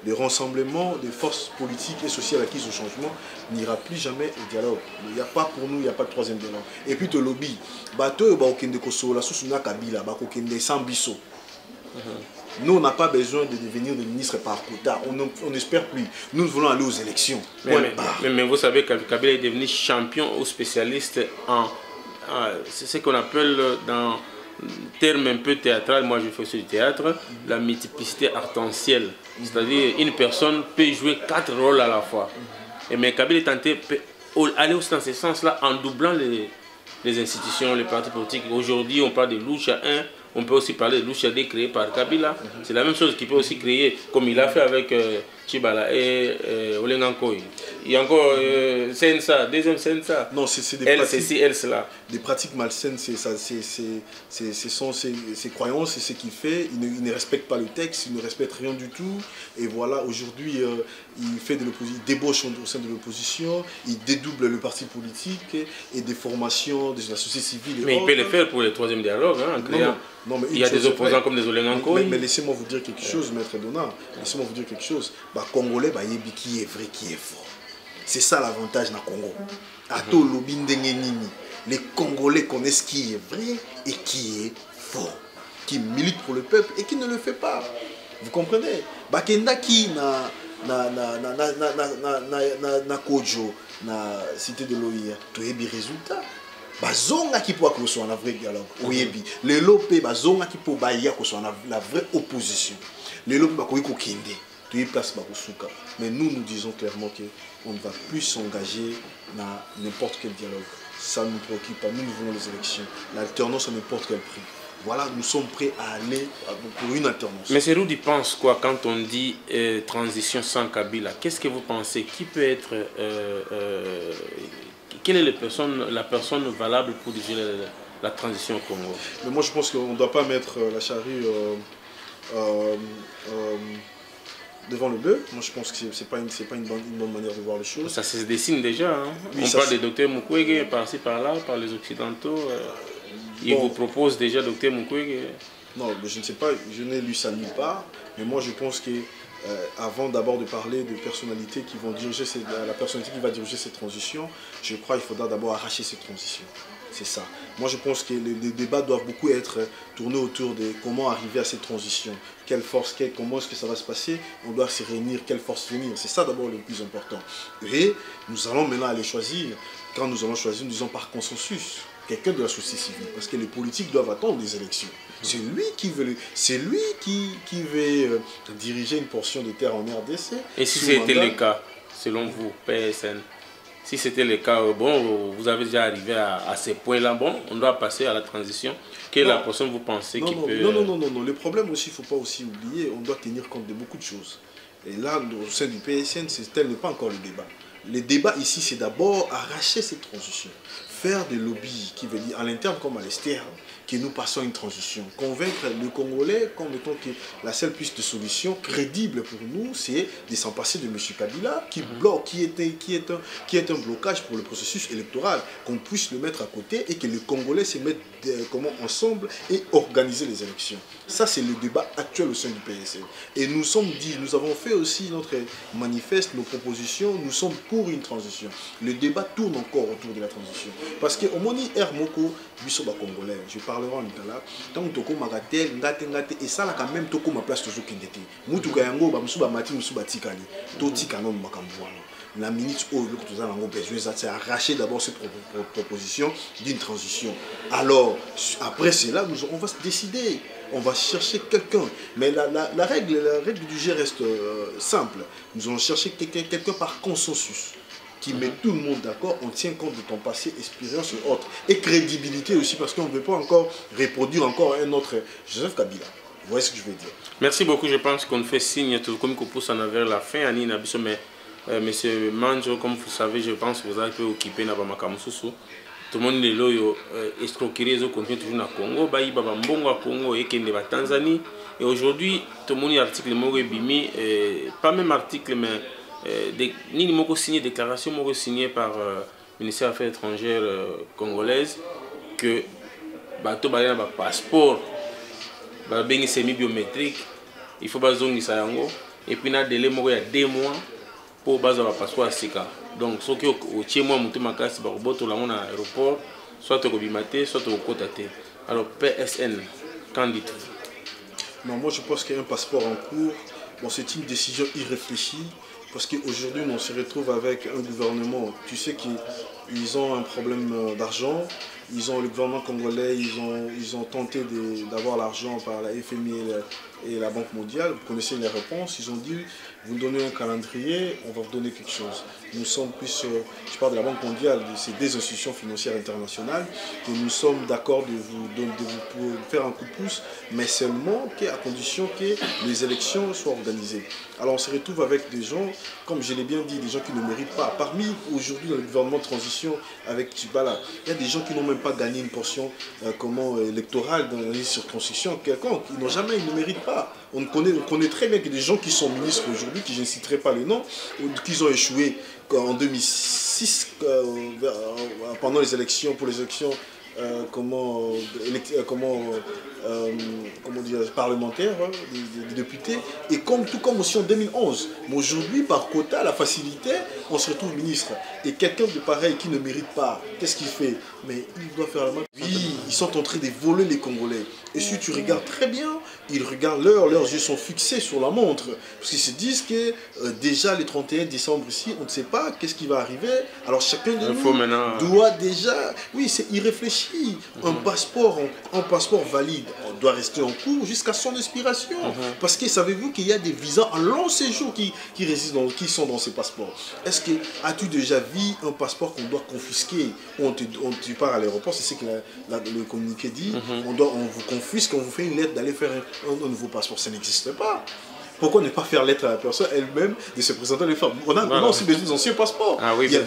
Le rassemblement des forces politiques et sociales acquises au changement n'ira plus jamais au dialogue. Il n'y a pas pour nous, il n'y a pas de 3e dialogue. Et puis le lobby, nous, on n'a pas besoin de devenir des ministres par quota. On n'espère plus. Nous voulons aller aux élections. Mais vous savez que Kabila est devenu champion ou spécialiste en... c'est ce qu'on appelle dans terme un peu théâtral, moi je fais aussi du théâtre, la multiplicité artentielle. C'est-à-dire une personne peut jouer 4 rôles à la fois. Mais Kabila est tenté d'aller aussi dans ce sens-là en doublant les institutions, les partis politiques. Aujourd'hui, on parle de Lucha 1. On peut aussi parler de Lucha 2 créé par Kabila. C'est la même chose qu'il peut aussi créer, comme il a fait avec Chibala et Olengankoy. Il y a encore CNSA, deuxième CNSA. Non, c'est des elle, pratiques. ceci, elle, cela. Des pratiques malsaines, ce sont ses croyances, c'est ce qu'il fait. Il ne respecte pas le texte, il ne respecte rien du tout. Et voilà, aujourd'hui, il fait de l'opposition, il débauche au sein de l'opposition, il dédouble le parti politique et des formations de la société civile. Mais il peut le faire pour le troisième dialogue, hein, en créant. Non, mais il y a des opposants comme des Olenganko. Mais laissez-moi vous dire quelque chose, Maître Donat. Laissez-moi vous dire quelque chose. Congolais, il qui est vrai, qui est fort. C'est ça l'avantage dans le Congo. Les Congolais connaissent qui est vrai et qui est fort. Qui milite pour le peuple et qui ne le fait pas. Vous comprenez? Bakenda qui na Kojo, na cité de l'OIA, tu as des résultats. Bazonga qui peut que soit un vrai dialogue. Oyebi. Les lopé bazonga qui peut bailler que soit la vraie opposition. Les lopé bakoui ko kende. Tu es place bakosuka. Mais nous disons clairement que on ne va plus s'engager dans n'importe quel dialogue. Ça ne nous préoccupe pas. Nous voulons les élections. L'alternance à n'importe quel prix. Voilà, nous sommes prêts à aller pour une alternance. Mais Roudi pense quoi quand on dit transition sans Kabila? Qu'est-ce que vous pensez? Qui peut être quelle est la personne valable pour diriger la transition au Congo? Mais moi je pense qu'on ne doit pas mettre la charrue devant le bœuf. Moi je pense que ce n'est pas une bonne manière de voir les choses. Ça se dessine déjà. Hein? Oui, on parle de Dr Mukwege par-ci par-là, par les Occidentaux. Il vous propose déjà Dr Mukwege. Non, je ne sais pas, je n'ai lu ça nulle part. Mais moi je pense que avant d'abord de parler de personnalités qui vont diriger la personnalité qui va diriger cette transition, je crois qu'il faudra d'abord arracher cette transition. C'est ça. Moi, je pense que les débats doivent beaucoup être tournés autour de comment arriver à cette transition. Quelle force, comment est-ce que ça va se passer? On doit se réunir, quelle force venir? C'est ça d'abord le plus important. Et nous allons maintenant aller choisir. Quand nous allons choisir, nous disons par consensus. Quelqu'un de la société civile. Parce que les politiques doivent attendre des élections. C'est lui qui veut, diriger une portion de terre en RDC. Et si c'était le cas, selon vous, PSN? Si c'était le cas, bon, vous avez déjà arrivé à ces points-là, bon, on doit passer à la transition. Quelle est la personne vous pensez qui peut... Non. Le problème aussi, il ne faut pas aussi oublier, on doit tenir compte de beaucoup de choses. Et là, au sein du PSN, tel n'est pas encore le débat. Le débat ici, c'est d'abord arracher cette transition. Faire des lobbies, qui veut dire à l'interne comme à l'externe, que nous passons une transition. Convaincre le Congolais comme étant que la seule piste de solution crédible pour nous, c'est de s'en passer de M. Kabila, qui bloque, qui est un blocage pour le processus électoral, qu'on puisse le mettre à côté et que les Congolais se mettent ensemble et organiser les élections. Ça, c'est le débat actuel au sein du PSN. Et nous avons fait aussi notre manifeste, nos propositions, nous sommes pour une transition. Le débat tourne encore autour de la transition. Parce que au moni Moko, bisoba congolais, je parlerai en itala, tant que toko magatel, ngate, et ça là quand même toko ma place toujours kindete. Mutuka yango ba musuba mati musuba tikali, to tikano makambuano. La minute où nous avons besoin, c'est arracher d'abord cette proposition d'une transition. Alors, après cela, on va se décider. On va chercher quelqu'un. Mais la règle du jeu reste simple. Nous allons chercher quelqu'un par consensus qui met tout le monde d'accord. On tient compte de ton passé, expérience et autres. Et crédibilité aussi, parce qu'on ne veut pas encore reproduire encore un autre Joseph Kabila. Vous voyez ce que je veux dire? Merci beaucoup. Je pense qu'on fait signe, tout comme qu'on pousse en vers la fin. Anina Bisso, mais Monsieur Manjo, comme vous savez, je pense que vous avez pu occuper Nabamakamususu. Tout le monde est là, escroquerie, continue toujours au Congo, Baï Baba Mbongo à Congo et Kende à Tanzanie. Et aujourd'hui, tout le monde a article Bimi, pas même article, mais ni moko signé, déclaration moko signée par le ministère des Affaires étrangères congolaise que bateau a un passeport, ben semi-biométrique, il faut bazongi sayango, et puis il y a un délai il y a 2 mois pour baser un passeport à Sika. Donc, ce qui est au Tchémois, Moutou Makas, Baroboto, la à l'aéroport, soit au Bimate, soit au Kotate. Alors, PSN, qu'en dites-vous? Non, moi je pense qu'il y a un passeport en cours. Bon, c'est une décision irréfléchie. Parce qu'aujourd'hui, on se retrouve avec un gouvernement. Tu sais qu'ils ont un problème d'argent. le gouvernement congolais, ils ont tenté d'avoir l'argent par la FMI et la Banque mondiale. Vous connaissez les réponses. Ils ont dit, vous nous donnez un calendrier, on va vous donner quelque chose. Nous sommes plus, je parle de la Banque mondiale, de ces deux institutions financières internationales, que nous sommes d'accord de vous faire un coup de pouce, mais seulement à condition que les élections soient organisées. Alors on se retrouve avec des gens, comme je l'ai bien dit, des gens qui ne méritent pas. Parmi aujourd'hui dans le gouvernement de transition avec Tchibala, il y a des gens qui n'ont même pas gagné une portion électorale dans les circonscriptions quelconque. Ils ne méritent pas. On connaît très bien que des gens qui sont ministres aujourd'hui, qui je ne citerai pas les noms, qui ont échoué en 2006 pendant les élections, pour les élections parlementaires, hein, des députés, et tout comme aussi en 2011. Mais aujourd'hui, par quota, la facilité, on se retrouve ministre. Et quelqu'un de pareil qui ne mérite pas, qu'est-ce qu'il fait? Mais il doit faire la main. Oui, ils sont en train de voler les Congolais. Et si tu regardes très bien, ils regardent leurs yeux sont fixés sur la montre. Parce qu'ils se disent que déjà le 31 décembre ici, on ne sait pas qu'est-ce qui va arriver. Alors chacun de nous doit déjà... Oui, c'est irréfléchi. Un passeport valide, on doit rester en cours jusqu'à son expiration. Parce que savez-vous qu'il y a des visas en long séjour qui sont dans ces passeports. Est-ce que as-tu déjà vu un passeport qu'on doit confisquer? Tu pars à l'aéroport, c'est ce que le communiqué dit. On vous confisque, on vous fait une lettre d'aller faire un nouveau passeport. Ça n'existe pas. Pourquoi ne pas faire lettre à la personne elle-même de se présenter à les femmes? On a aussi des anciens passeports. Ah oui, il y a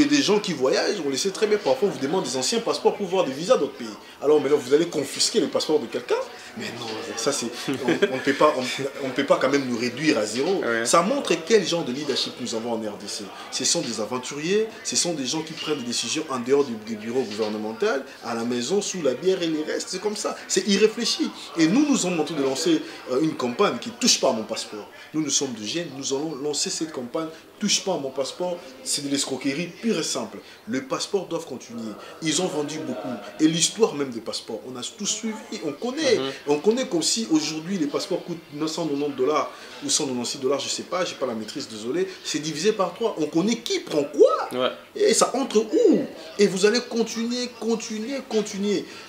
des gens qui voyagent, on le sait très bien, parfois on vous demande des anciens passeports pour voir des visas d'autres pays. Alors maintenant vous allez confisquer le passeport de quelqu'un? Mais non, ça c'est, on ne peut pas quand même nous réduire à zéro. Ouais. Ça montre quel genre de leadership nous avons en RDC. Ce sont des aventuriers, ce sont des gens qui prennent des décisions en dehors du bureau gouvernemental, à la maison, sous la bière et les restes, c'est comme ça. C'est irréfléchi. Et nous sommes en train de lancer une campagne qui ne touche pas à mon passeport. Nous sommes de jeunes, nous allons lancer cette campagne. Touche pas à mon passeport, c'est de l'escroquerie pure et simple. Le passeport doit continuer. Ils ont vendu beaucoup. Et l'histoire même des passeports, on a tout suivi, on connaît. On connaît comme si aujourd'hui les passeports coûtent 990 $ ou 196 $, je ne sais pas, je n'ai pas la maîtrise, désolé. C'est divisé par 3. On connaît qui prend quoi. Ouais. Et ça entre où? Et vous allez continuer.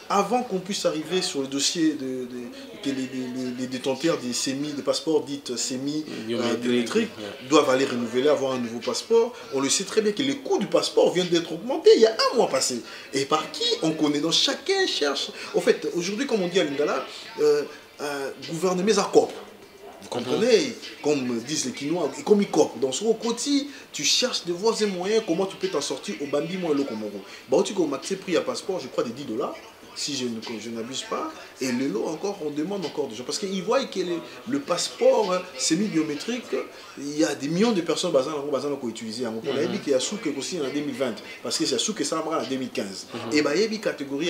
Avant qu'on puisse arriver sur le dossier que les détenteurs des SEMI, des passeports dites SEMI biométriques, doivent aller renouveler, avoir un nouveau passeport. On le sait très bien que les coûts du passeport viennent d'être augmentés il y a un mois passé. Et par qui? On connaît. Donc chacun cherche. En fait, aujourd'hui, comme on dit à Lingala, gouverner mes accords. Vous comprenez? Comme disent les Quinois, et comme ils copent. Dans ce côté, tu cherches de voir des moyens, comment tu peux t'en sortir au Bambi, moi et le Comoro. Bah, tu as pris un passeport, je crois, de 10 $. Si je n'abuse pas, et le lot encore, on demande encore des gens. Parce qu'ils voient que le passeport semi-biométrique, il y a des millions de personnes qui ont utilisé. On a dit qu'il y a Souké aussi en 2020, parce que c'est Souké ça en 2015. Et il y a une catégorie,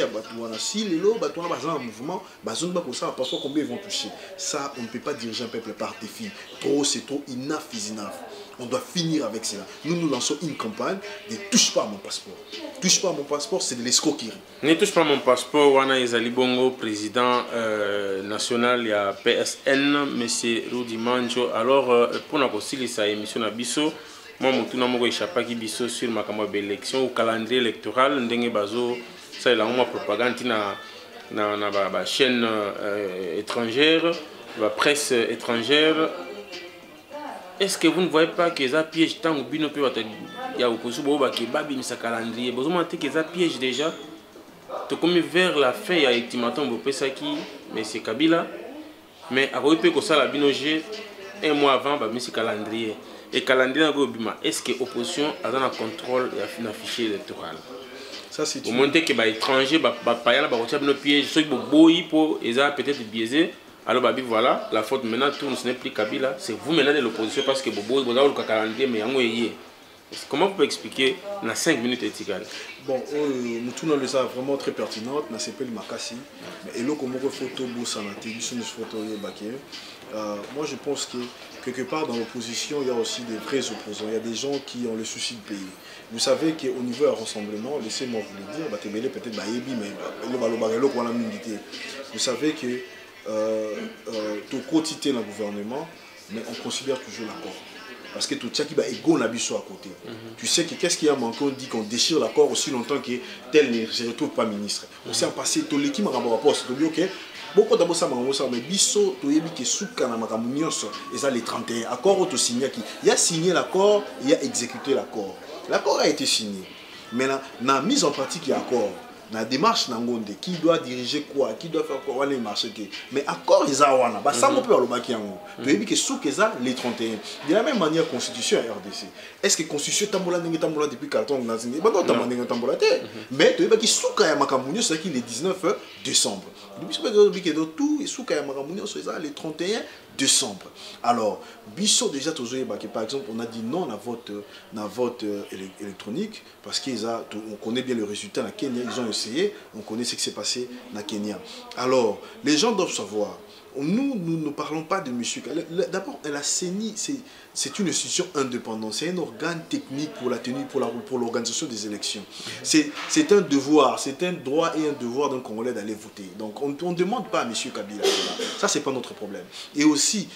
si le lot, en mouvement, un passeport, combien ils vont toucher. Ça, on ne peut pas diriger un peuple par défi. Trop, c'est trop, enough is enough. On doit finir avec cela. Nous lançons une campagne de touche pas à mon passeport. Touche pas à mon passeport, c'est de l'escroquerie. Ne touche pas à mon passeport, Wana Ezali Bongo, président national, il y a PSN, M. Rudi Manjo. Alors, pour la sa émission à Bisso, moi, je suis échappé à Bisso sur ma élection au calendrier électoral. Ndenge Bazo, ça, il a une propagande dans la chaîne étrangère, la presse étrangère. Est-ce que vous ne voyez pas que ça piège tant que bino peut il y a opposition qui babi mis calendrier. Vous montez que ça piège déjà. Tout comme vers la fin il y a ultimatum pour Pesaki, mais c'est Kabila. Mais à côté que ça la binoge un mois avant bah mis calendrier. Et calendrier est-ce que l'opposition a un contrôle d'un fichier électoral? Ça c'est. Vous montez que bah étranger bah pas y a bah nos pièges ceux qui boyi pour ils a peut-être biaisé. Alors Babi voilà, la faute maintenant tourne, ce n'est plus Kabila, c'est vous maintenant de l'opposition parce que Bobo vous avez le calendrier mais comment vous pouvez expliquer dans 5 minutes égal? Bon, nous tournons le ça vraiment très pertinente, na s'appelle Makassi, mais là comme on photo Boussanati, nous photo Baké. Moi je pense que quelque part dans l'opposition il y a aussi des vrais opposants, il y a des gens qui ont le souci de payer. Vous savez qu'au niveau du rassemblement, laissez-moi vous le dire, peut-être mais vous savez que tout quotidien dans le gouvernement, mais on considère toujours l'accord. parce que tout ça qui va égo na biso à côté. Tu sais que qu'est-ce qui a manqué, on dit qu'on déchire l'accord aussi longtemps que tel ne se retrouve pas ministre. On s'est passé tout l'équipe m'a rapport à poste, OK. Beaucoup d'abord ça mais biso to yebi ke souka na makambo nyonso et ça les 31 accords auto signé qui il a signé l'accord, il a exécuté l'accord. L'accord a été signé. Mais la mise en pratique de l'accord, la démarche nangonde, qui doit diriger quoi, qui doit faire quoi, les marchés. Mais accord ils ont bah ça on peut le baki yango. Tu yebi ke souka les 31. De la même manière constitution RDC. Est-ce que constitution tambola depuis 4 ans na zingé? Bah non tambola te. Mais tu yebi ke souka ya makambo nyonso qui le 19 décembre. Tout les 31 décembre. Alors, Bissot déjà par exemple, on a dit non à vote électronique parce qu'on connaît bien le résultat na Kenya, ils ont essayé, on connaît ce qui s'est passé na Kenya. Alors, les gens doivent savoir. Nous ne parlons pas de monsieur. D'abord, la CENI, c'est une institution indépendante. C'est un organe technique pour la tenue, pour l'organisation des élections. C'est un devoir, c'est un droit et un devoir d'un Congolais d'aller voter. Donc, on ne demande pas à monsieur Kabila. Ça, c'est pas notre problème. Et aussi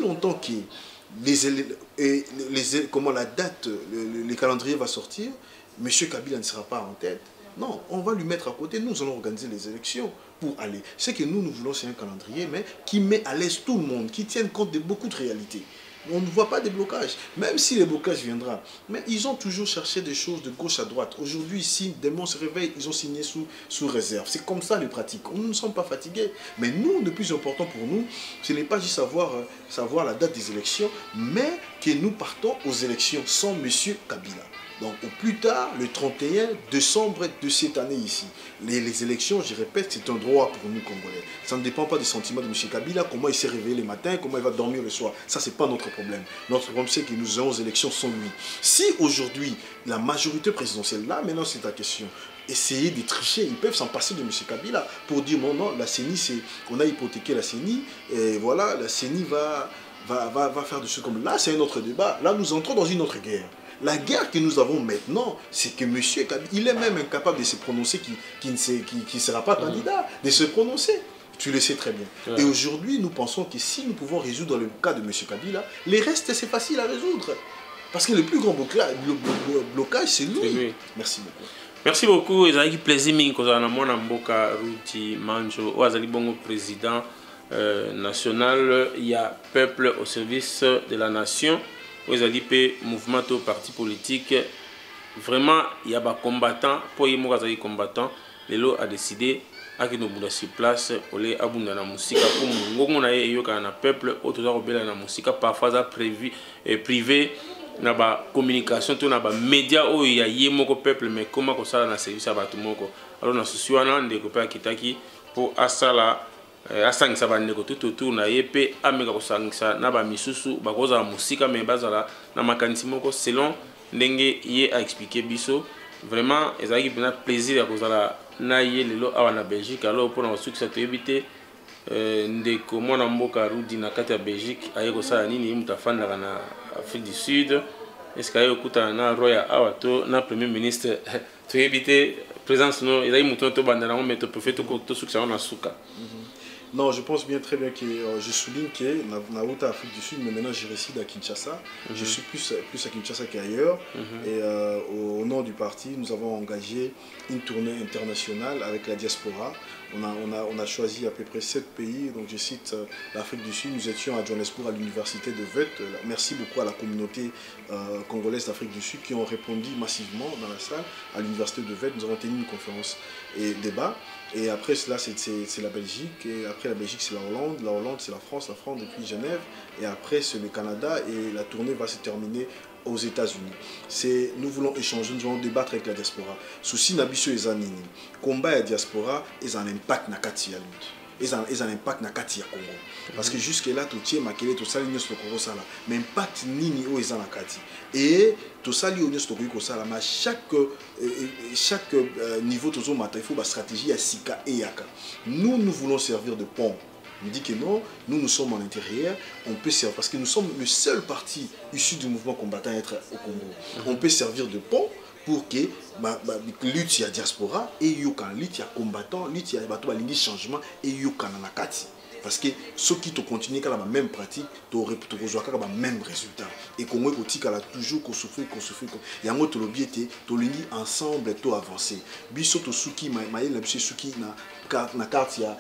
longtemps que comment la date, le calendrier va sortir, monsieur Kabila ne sera pas en tête. Non, on va lui mettre à côté. Nous allons organiser les élections pour aller. Ce que nous voulons, c'est un calendrier, mais qui met à l'aise tout le monde, qui tienne compte de beaucoup de réalités. On ne voit pas de blocage, même si les blocages viendront. Mais ils ont toujours cherché des choses de gauche à droite. Aujourd'hui, ici, des mots se réveillent, ils ont signé sous réserve. C'est comme ça les pratiques. Nous ne sommes pas fatigués. Mais nous, le plus important pour nous, ce n'est pas juste savoir la date des élections, mais que nous partons aux élections sans M. Kabila. Donc au plus tard, le 31 décembre de cette année ici. Les élections, je répète, c'est un droit pour nous Congolais. Ça ne dépend pas des sentiments de M. Kabila, comment il s'est réveillé le matin, comment il va dormir le soir. Ça, ce n'est pas notre problème. Notre problème, c'est que nous avons aux élections sans lui. Si aujourd'hui, la majorité présidentielle, là maintenant c'est ta question, essayer de tricher, ils peuvent s'en passer de M. Kabila pour dire non, la CENI, on a hypothéqué la CENI, et voilà, la CENI va faire des choses comme là, c'est un autre débat. Là, nous entrons dans une autre guerre. La guerre que nous avons maintenant, c'est que M. Kabila, il est même incapable de se prononcer, qui ne sera pas candidat, de se prononcer. Tu le sais très bien. Ouais. Et aujourd'hui, nous pensons que si nous pouvons résoudre le cas de M. Kabila, les restes, c'est facile à résoudre. Parce que le plus grand blocage, c'est lui. Oui. Merci beaucoup. Merci beaucoup. Il y a eu plaisir de Mboka Ruti Manjo, Ouazali Bongo président national. Il y a peuple au service de la nation. Vous avez dit mouvement au parti politique. Vraiment, il y a des combattants. Pour y avoir des combattants, les lots a décidé à que nous boudons sur place pour les abonder la musique. Pour nous, on a eu un peuple autour de la musique. Parfois, ça privé, na ba communication, tout na ba média où il y a yémoko peuple, mais comment ça na service à batumoko. Alors, nous sommes en train de kitaki pour asala. Asangisa bandeko tout autour na yepe ameka kosangisa na ba misusu bakoza musika mais bazala na makanisi moko selon ndenge ye a expliqué biso vraiment ezaki bena plaisir ya kozala na ye lelo awa na Belgique. Alors pour na succès to ebité ndeko mwana mboka Rudi na kati ya Belgique aye kosala nini mutafanda na Afrique du Sud est-ce que aye okuta na roya awa to na premier ministre to ebité présence no ezaki muto to bandana mais to peut to succès na suka. Non, je pense très bien que je souligne que Naouta Afrique du Sud, mais maintenant je réside à Kinshasa. Je suis plus à Kinshasa qu'ailleurs. Et au nom du parti, nous avons engagé une tournée internationale avec la diaspora. On a choisi à peu près 7 pays. Donc je cite l'Afrique du Sud. Nous étions à Johannesburg à l'université de Vet. Merci beaucoup à la communauté congolaise d'Afrique du Sud qui ont répondu massivement dans la salle à l'université de Vet. Nous avons tenu une conférence et débat. Et après cela, c'est la Belgique. Et après la Belgique, c'est la Hollande. La Hollande, c'est la France depuis Genève. Et après, c'est le Canada. Et la tournée va se terminer aux États-Unis. Nous voulons échanger, nous voulons débattre avec la diaspora. Souci Nabiso et Zanini. Combat et diaspora, ils ont un impact na kati ya lutte. Ils ont un impact na kati ya Congo. Parce que jusque là, tout est makele, tout ça, l'union sur le Congo, ça là. Mais impact nini o ils ont na kati. Et tout ça, l'union sur le Congo, ça là. Mais chaque niveau, tout ça, il faut une stratégie à Sika et Yaka. Nous voulons servir de pont. On dit que non, nous sommes en intérieur, on peut servir, parce que nous sommes le seul parti issu du mouvement combattant à être au Congo. On peut servir de pont pour que lutte ya diaspora et yoka lutte ya combattant lutte ya bato balingi changement et yoka na nakati parce que ceux qui te continuent à la même pratique tu reçois le même résultat et Congo kotika la toujours qu'on souffre il y a un autre lobby était to lingi ensemble to avancer biso to suki maïla biso suki na carte ya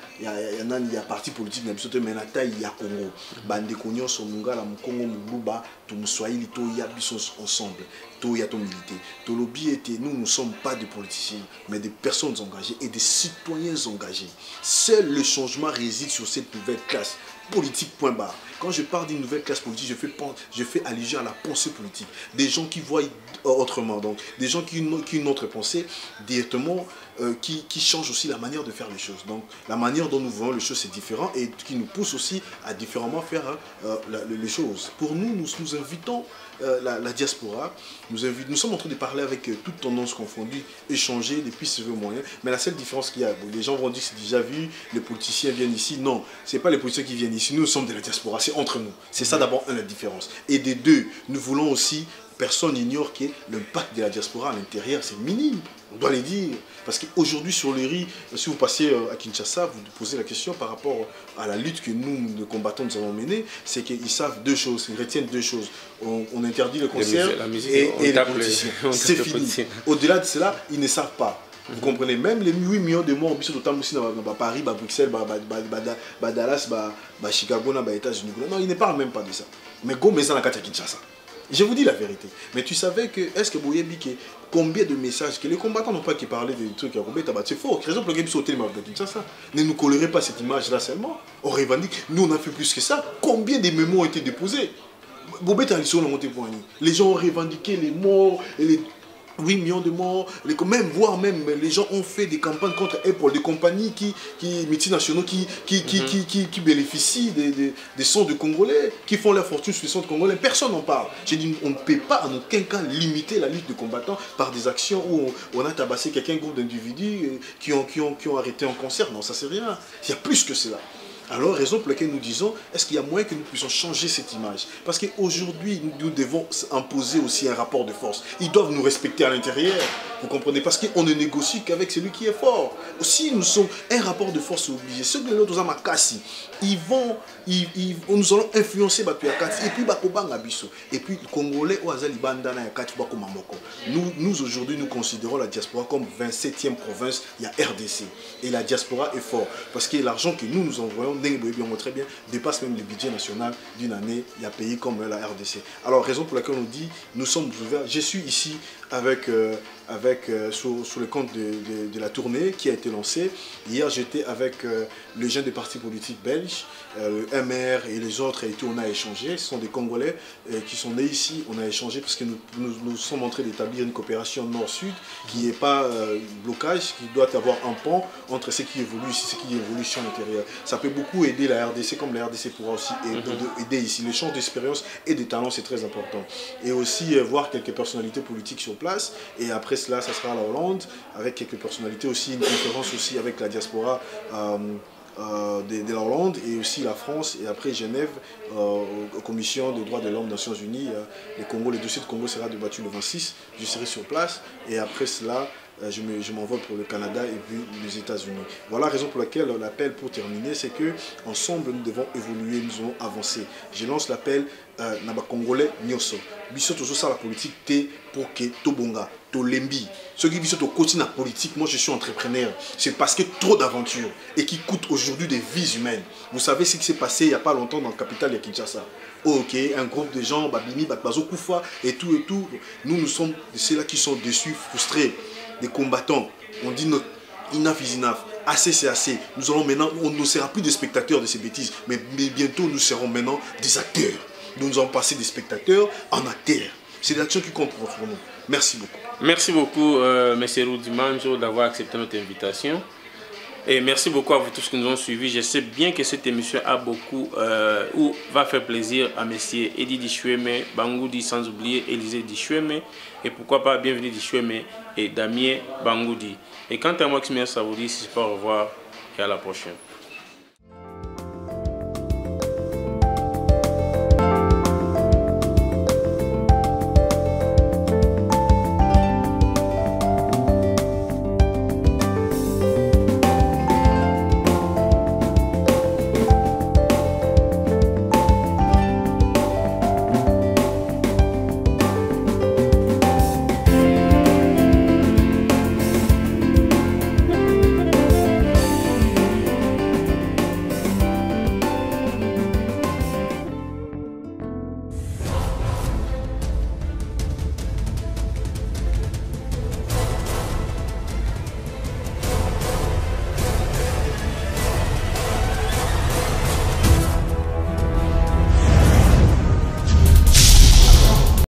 nani ya parti politique na biso te mais na taille ya Congo bande konyo so mungala mukongo mububa to muswahili to ya biso ensemble to ya to milité to lobby était nous ne sommes pas des politiciens mais des personnes engagées et des citoyens engagés. Seul le changement réside sur cette nouvelle classe politique, point barre. Quand je parle d'une nouvelle classe politique, je fais allusion à la pensée politique. Des gens qui voient autrement, donc des gens qui ont une autre pensée directement, qui changent aussi la manière de faire les choses. Donc la manière dont nous voyons les choses, c'est différent et qui nous pousse aussi à différemment faire les choses. Pour nous, nous invitons la diaspora, nous sommes en train de parler avec toutes tendances confondues, échanger depuis ce moyen. Mais la seule différence qu'il y a, les gens vont dire c'est déjà vu, les politiciens viennent ici. Non, ce n'est pas les politiciens qui viennent ici, nous sommes de la diaspora, c'est entre nous. C'est ça d'abord la différence. Et des deux, nous voulons aussi, personne n'ignore que l'impact de la diaspora à l'intérieur, c'est minime. On doit les dire. Parce qu'aujourd'hui, sur le riz, si vous passez à Kinshasa, vous posez la question par rapport à la lutte que nous, les combattants, nous avons menée, c'est qu'ils savent deux choses, ils retiennent deux choses. On interdit le concert et les politiciens. C'est fini. Au-delà de cela, ils ne savent pas. Vous comprenez, même les 8 millions de morts, aussi dans Paris, Bruxelles, Dallas, Chicago, les États-Unis. Non, ils ne parlent même pas de ça. Mais go, mais ça, la Kinshasa. Je vous dis la vérité. Mais tu savais que, est-ce que vous voyez combien de messages que les combattants n'ont pas qui parlaient des trucs à Robert Tabat, c'est faux. Par exemple, le game sauté, ne nous collerez pas cette image-là seulement. On revendique, nous on a fait plus que ça. Combien de mémos ont été déposés? Les gens ont revendiqué les morts et les 8 millions de morts, voire même les gens ont fait des campagnes contre Apple, des compagnies multinationaux qui bénéficient des sons de Congolais, qui font leur fortune sur les sons de Congolais. Personne n'en parle. J'ai dit, on ne peut pas en aucun cas limiter la lutte de combattants par des actions où on a tabassé quelqu'un, groupe d'individus qui ont arrêté un concert. Non, ça c'est rien. Il y a plus que cela. Alors, raison pour laquelle nous disons, est-ce qu'il y a moyen que nous puissions changer cette image? Parce qu'aujourd'hui, nous devons imposer aussi un rapport de force. Ils doivent nous respecter à l'intérieur, vous comprenez? Parce qu'on ne négocie qu'avec celui qui est fort. Aussi, nous sommes un rapport de force obligé. Ceux que nous avons à Kassi, nous allons influencer Batouakati et puis Bakobanga Bisso. Et puis, les Congolais, nous aujourd'hui, nous considérons la diaspora comme 27e province, il y a RDC. Et la diaspora est fort. Parce que l'argent que nous envoyons, très bien, dépasse même le budget national d'une année. Il y a pays comme la RDC. Alors, raison pour laquelle on dit, nous sommes ouverts. Je suis ici sur le compte de la tournée qui a été lancée. Hier, j'étais avec les jeunes des partis politiques belges, le MR et les autres, et tout, on a échangé. Ce sont des Congolais qui sont nés ici. On a échangé parce que nous sommes en train d'établir une coopération nord-sud qui n'est pas blocage, qui doit avoir un pont entre ce qui évolue ici et ce qui évolue sur l'intérieur. Ça peut beaucoup aider la RDC, comme la RDC pourra aussi aider ici. L'échange d'expérience et de talents, c'est très important. Et aussi voir quelques personnalités politiques sur place. Et après cela, ça sera à la Hollande, avec quelques personnalités aussi, une conférence aussi avec la diaspora de la Hollande et aussi la France. Et après Genève, commission des droits de l'homme des Nations Unies. Le dossier de Congo sera débattu le 26. Je serai sur place. Et après cela, je m'envole pour le Canada et puis les États-Unis. Voilà la raison pour laquelle l'appel pour terminer, c'est que ensemble nous devons évoluer, nous devons avancer. Je lance l'appel Naba Congolais Nyoso. Biso toujours ça la politique T pour que Tobonga, Tolembi. Ceux qui disent que la politique, moi je suis entrepreneur. C'est parce que trop d'aventures et qui coûtent aujourd'hui des vies humaines. Vous savez ce qui s'est passé il n'y a pas longtemps dans le capital de Kinshasa. Ok, un groupe de gens, Babini, Bakbazo Koufa et tout et tout. Nous sommes de ceux-là qui sont déçus, frustrés, des combattants. On dit notre enough is enough. Assez c'est assez. Nous allons maintenant, on ne sera plus des spectateurs de ces bêtises, mais bientôt nous serons maintenant des acteurs. Nous allons passer des spectateurs en acteurs. C'est l'action qui compte pour nous. Merci beaucoup. Merci beaucoup, M. Roudimanjo, d'avoir accepté notre invitation. Et merci beaucoup à vous tous qui nous ont suivis. Je sais bien que cette émission a beaucoup ou va faire plaisir à M. Eddie Dichoueme, Bangoudi, sans oublier Élisée Dichoueme. Et pourquoi pas Bienvenue Dichoueme et Damien Bangoudi. Et quant à moi, Ximia Savoudi, si je peux au revoir et à la prochaine.